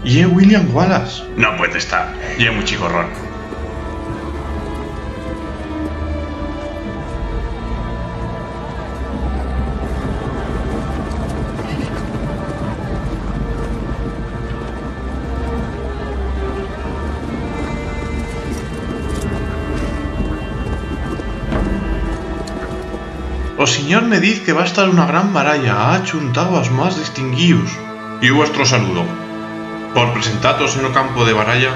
Ye William Wallace. No puede estar. Ye muy chicorrón. O señor me diz que va a estar una gran baralla, ha achuntado as más distinguidos. Y vuestro saludo. Por presentaros en el campo de baralla,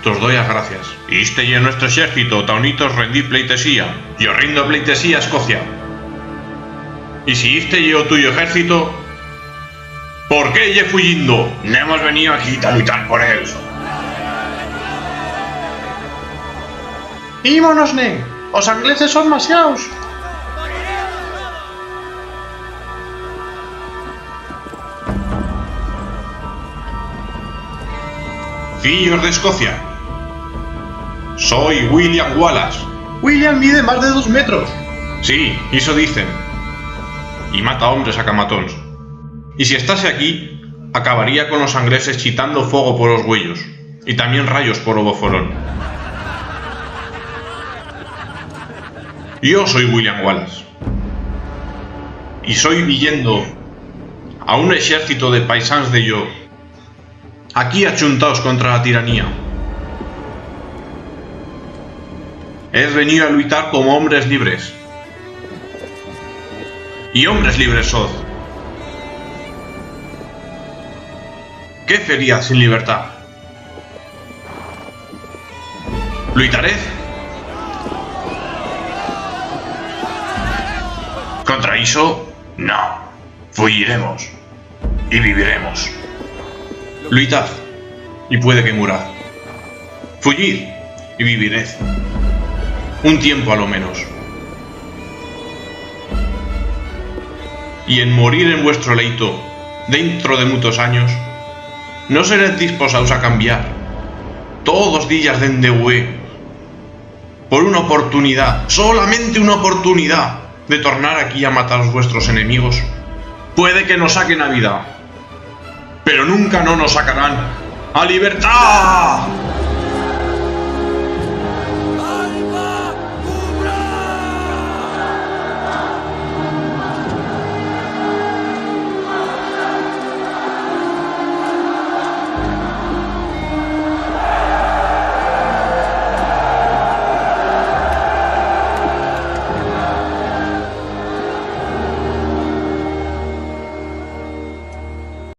os doy las gracias. Iste ye nuestro ejército, taunitos rendir pleitesía. Yo rindo pleitesía a Escocia. Y si iste ye o tuyo ejército, ¿por qué ye fuyindo? No hemos venido aquí a luchar por él. ¡Ímonos, ne! ¡Os angleses son masiaos! Fillos de Escocia. Soy William Wallace. William mide más de 2 metros. Sí, eso dicen. Y mata hombres a camatons. Y si estase aquí, acabaría con los angleses chitando fuego por los huellos. Y también rayos por Oboforón. Yo soy William Wallace. Y soy villendo a un ejército de paisans de yo, aquí achuntaos contra la tiranía. He venido a luchar como hombres libres. Y hombres libres sod. ¿Qué sería sin libertad? ¿Luitaré? ¿Contra eso? No. Fugiremos. Y viviremos. Luitad, y puede que murad. Fugid, y vivired. Un tiempo a lo menos. Y en morir en vuestro leito, dentro de muchos años, no seréis disposados a cambiar todos días de endehue por una oportunidad, solamente una oportunidad, de tornar aquí a matar a vuestros enemigos. Puede que nos saquen a vida, pero nunca no nos sacarán a libertad.